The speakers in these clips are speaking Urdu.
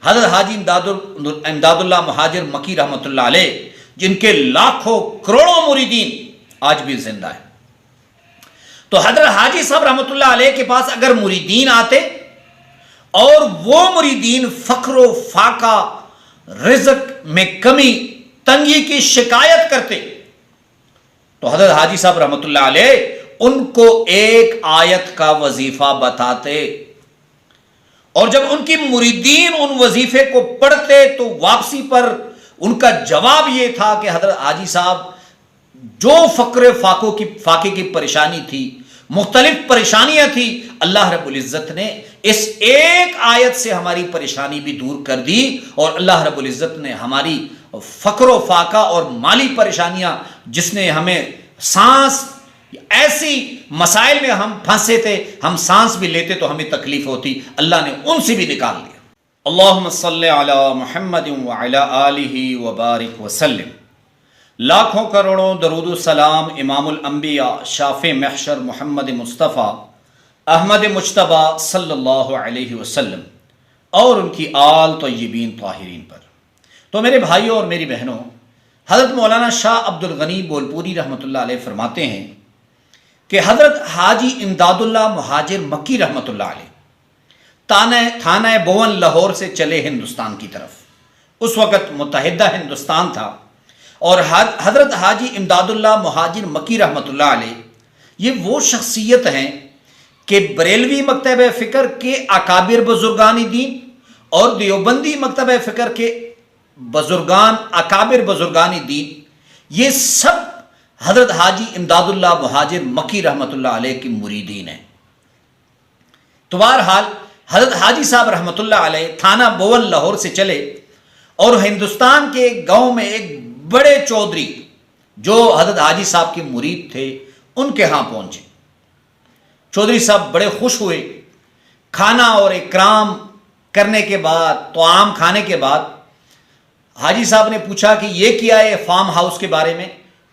حضرت حاجی امداد اللہ مہاجر مکی رحمۃ اللہ علیہ، جن کے لاکھوں کروڑوں مریدین آج بھی زندہ ہیں. تو حضرت حاجی صاحب رحمۃ اللہ علیہ کے پاس اگر مریدین آتے اور وہ مریدین فقر و فاقہ، رزق میں کمی، تنگی کی شکایت کرتے تو حضرت حاجی صاحب رحمۃ اللہ علیہ ان کو ایک آیت کا وظیفہ بتاتے، اور جب ان کی مریدین ان وظیفے کو پڑھتے تو واپسی پر ان کا جواب یہ تھا کہ حضرت حاجی صاحب، جو فقر فاقے کی پریشانی تھی، مختلف پریشانیاں تھی، اللہ رب العزت نے اس ایک آیت سے ہماری پریشانی بھی دور کر دی، اور اللہ رب العزت نے ہماری فقر و فاقہ اور مالی پریشانیاں، جس نے ہمیں سانس، ایسی مسائل میں ہم پھنسے تھے، ہم سانس بھی لیتے تو ہمیں تکلیف ہوتی، اللہ نے ان سے بھی نکال دیا. اللہم صلی علی محمد وعلی آلہ وبارک وسلم. لاکھوں کروڑوں درود و سلام امام الانبیاء شافع محشر محمد مصطفیٰ احمد مجتبی صلی اللہ علیہ وسلم اور ان کی آل طیبین طاہرین پر. تو میرے بھائیوں اور میری بہنوں، حضرت مولانا شاہ عبد الغنی بولپوری رحمۃ اللہ علیہ فرماتے ہیں کہ حضرت حاجی امداد اللہ مہاجر مکی رحمۃ اللہ علیہ تھانہ بون لاہور سے چلے ہندوستان کی طرف. اس وقت متحدہ ہندوستان تھا، اور حضرت حاجی امداد اللہ مہاجر مکی رحمۃ اللہ علیہ یہ وہ شخصیت ہیں کہ بریلوی مکتب فکر کے اکابر بزرگان دین اور دیوبندی مکتب فکر کے اکابر بزرگان دین، یہ سب حضرت حاجی امداد اللہ مہاجر مکی رحمۃ اللہ علیہ کی مریدین ہیں. تو بہرحال حضرت حاجی صاحب رحمۃ اللہ علیہ تھانہ بول لاہور سے چلے، اور ہندوستان کے ایک گاؤں میں ایک بڑے چودھری جو حضرت حاجی صاحب کے مرید تھے ان کے ہاں پہنچے. چودھری صاحب بڑے خوش ہوئے. کھانا اور اکرام کرنے کے بعد، طعام کھانے کے بعد حاجی صاحب نے پوچھا کہ یہ کیا ہے فارم ہاؤس کے بارے میں.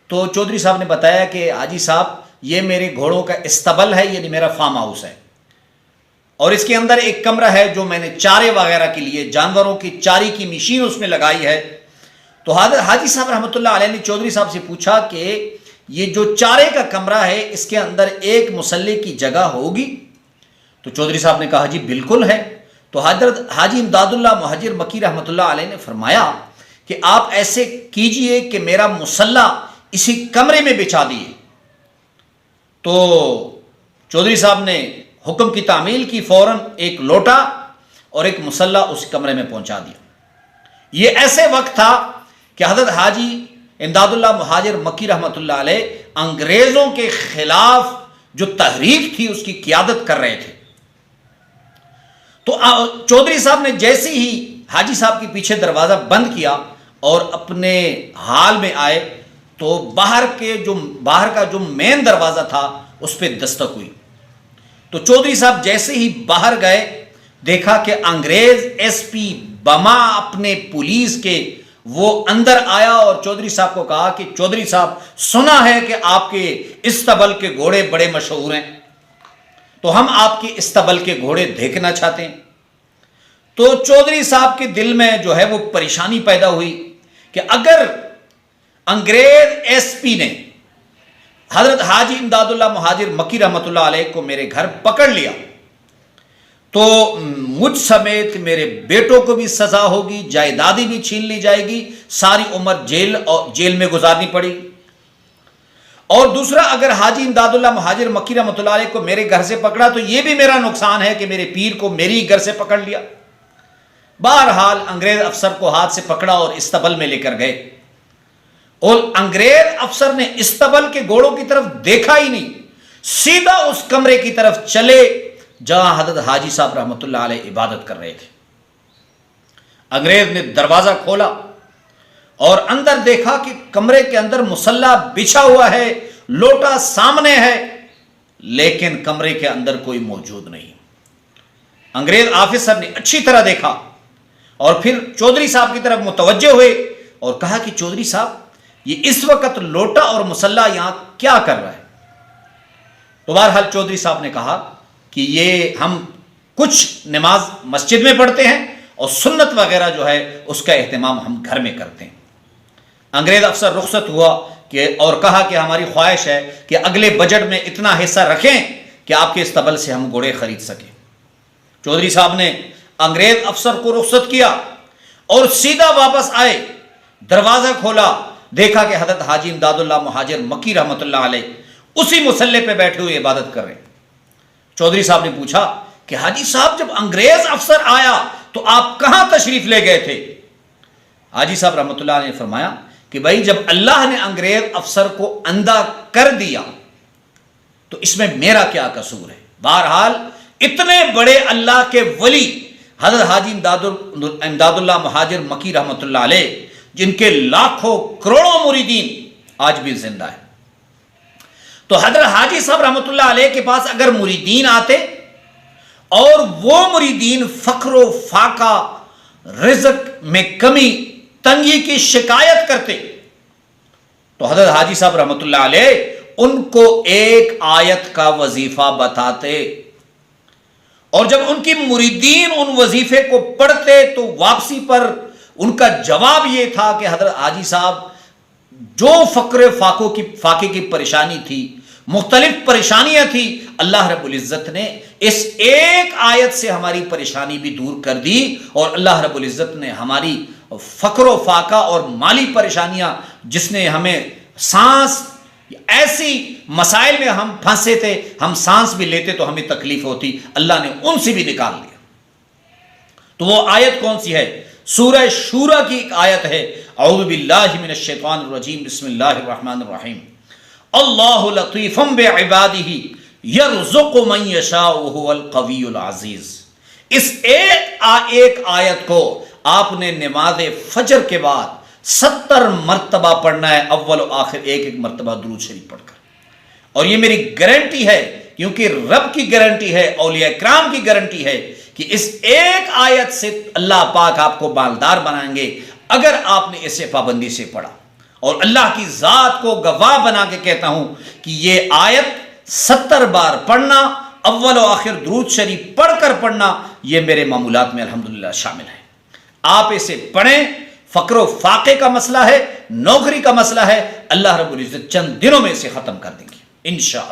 تو چودھری صاحب نے بتایا کہ حاجی صاحب یہ میرے گھوڑوں کا استبل ہے، یعنی میرا فارم ہاؤس ہے، اور اس کے اندر ایک کمرہ ہے جو میں نے چارے وغیرہ کے لیے، جانوروں کی چاری کی مشین اس میں لگائی ہے. تو حضرت حاجی صاحب رحمۃ اللہ علیہ نے چودھری صاحب سے پوچھا کہ یہ جو چارے کا کمرہ ہے اس کے اندر ایک مصلی کی جگہ ہوگی؟ تو چودھری صاحب نے کہا جی بالکل ہے. تو حضرت حاجی امداد اللہ مہاجر مکی رحمۃ اللہ علیہ نے فرمایا کہ آپ ایسے کیجئے کہ میرا مصلی اسی کمرے میں بچھا دیے. تو چودھری صاحب نے حکم کی تعمیل کی، فوراً ایک لوٹا اور ایک مصلی اس کمرے میں پہنچا دیا. یہ ایسے وقت تھا کہ حضرت حاجی امداد اللہ مہاجر مکی رحمۃ اللہ علیہ انگریزوں کے خلاف جو تحریک تھی اس کی قیادت کر رہے تھے. تو چودھری صاحب نے جیسے ہی حاجی صاحب کے پیچھے دروازہ بند کیا اور اپنے حال میں آئے تو باہر کا جو مین دروازہ تھا اس پہ دستک ہوئی. تو چودھری صاحب جیسے ہی باہر گئے دیکھا کہ انگریز ایس پی بما اپنے پولیس کے وہ اندر آیا، اور چودھری صاحب کو کہا کہ چودھری صاحب سنا ہے کہ آپ کے استبل کے گھوڑے بڑے مشہور ہیں، تو ہم آپ کے استبل کے گھوڑے دیکھنا چاہتے ہیں. تو چودھری صاحب کے دل میں جو ہے وہ پریشانی پیدا ہوئی کہ اگر انگریز ایس پی نے حضرت حاجی امداد اللہ مہاجر مکی رحمۃ اللہ علیہ کو میرے گھر پکڑ لیا تو مجھ سمیت میرے بیٹوں کو بھی سزا ہوگی، جائیدادی بھی چھین لی جائے گی، ساری عمر جیل میں گزارنی پڑی. اور دوسرا، اگر حاجی امداد اللہ مہاجر مکی رحمۃ اللہ علیہ کو میرے گھر سے پکڑا تو یہ بھی میرا نقصان ہے کہ میرے پیر کو میری گھر سے پکڑ لیا. بہرحال انگریز افسر کو ہاتھ سے پکڑا اور استبل میں لے کر گئے، اور انگریز افسر نے استبل کے گھوڑوں کی طرف دیکھا ہی نہیں، سیدھا اس کمرے کی طرف چلے جہاں حضرت حاجی صاحب رحمۃ اللہ علیہ عبادت کر رہے تھے. انگریز نے دروازہ کھولا اور اندر دیکھا کہ کمرے کے اندر مصلی بچھا ہوا ہے، لوٹا سامنے ہے، لیکن کمرے کے اندر کوئی موجود نہیں. انگریز آفیسر نے اچھی طرح دیکھا اور پھر چودھری صاحب کی طرف متوجہ ہوئے اور کہا کہ چودھری صاحب یہ اس وقت لوٹا اور مصلی یہاں کیا کر رہا ہے؟ تو بہرحال چودھری صاحب نے کہا کہ یہ ہم کچھ نماز مسجد میں پڑھتے ہیں اور سنت وغیرہ جو ہے اس کا اہتمام ہم گھر میں کرتے ہیں۔ انگریز افسر رخصت ہوا اور کہا کہ ہماری خواہش ہے کہ اگلے بجٹ میں اتنا حصہ رکھیں کہ آپ کے استبل سے ہم گھوڑے خرید سکیں۔ چودھری صاحب نے انگریز افسر کو رخصت کیا اور سیدھا واپس آئے، دروازہ کھولا، دیکھا کہ حضرت حاجی امداد اللہ مہاجر مکی رحمۃ اللہ علیہ اسی مصلی پہ بیٹھے ہوئے عبادت کر رہے ہیں۔ چودھری صاحب نے پوچھا کہ حاجی صاحب جب انگریز افسر آیا تو آپ کہاں تشریف لے گئے تھے؟ حاجی صاحب رحمۃ اللہ علیہ نے فرمایا کہ بھائی جب اللہ نے انگریز افسر کو اندھا کر دیا تو اس میں میرا کیا قصور ہے؟ بہرحال اتنے بڑے اللہ کے ولی حضرت حاجی امداد اللہ مہاجر مکی رحمۃ اللہ علیہ، جن کے لاکھوں کروڑوں مریدین آج بھی زندہ ہیں، تو حضرت حاجی صاحب رحمۃ اللہ علیہ کے پاس اگر مریدین آتے اور وہ مریدین فقر و فاقہ، رزق میں کمی، تنگی کی شکایت کرتے تو حضرت حاجی صاحب رحمۃ اللہ علیہ ان کو ایک آیت کا وظیفہ بتاتے، اور جب ان کی مریدین ان وظیفے کو پڑھتے تو واپسی پر ان کا جواب یہ تھا کہ حضرت حاجی صاحب جو فقر فاقے کی پریشانی تھی، مختلف پریشانیاں تھی، اللہ رب العزت نے اس ایک آیت سے ہماری پریشانی بھی دور کر دی، اور اللہ رب العزت نے ہماری فقر و فاقہ اور مالی پریشانیاں، جس نے ہمیں سانس، ایسی مسائل میں ہم پھنسے تھے، ہم سانس بھی لیتے تو ہمیں تکلیف ہوتی، اللہ نے ان سے بھی نکال دیا۔ تو وہ آیت کون سی ہے؟ سورہ شورى کی ایک آیت ہے، اعوذ باللہ من الشیطان الرجیم، بسم اللہ الرحمن الرحیم، اللہ لطیف بعبادہ یرزق من یشاء وہو القوی العزیز۔ اس ایک آیت کو آپ نے نماز فجر کے بعد 70 مرتبہ پڑھنا ہے، اول و آخر ایک مرتبہ درود شریف پڑھ کر، اور یہ میری گارنٹی ہے، کیونکہ رب کی گارنٹی ہے، اولیاء کرام کی گارنٹی ہے کہ اس ایک آیت سے اللہ پاک آپ کو مالدار بنائیں گے اگر آپ نے اسے پابندی سے پڑھا۔ اور اللہ کی ذات کو گواہ بنا کے کہتا ہوں کہ یہ آیت 70 بار پڑھنا، اول و آخر درود شریف پڑھ کر پڑھنا، یہ میرے معمولات میں الحمدللہ شامل ہے۔ آپ اسے پڑھیں۔ فقر و فاقے کا مسئلہ ہے، نوکری کا مسئلہ ہے، اللہ رب العزت چند دنوں میں اسے ختم کر دیں گے انشاءاللہ۔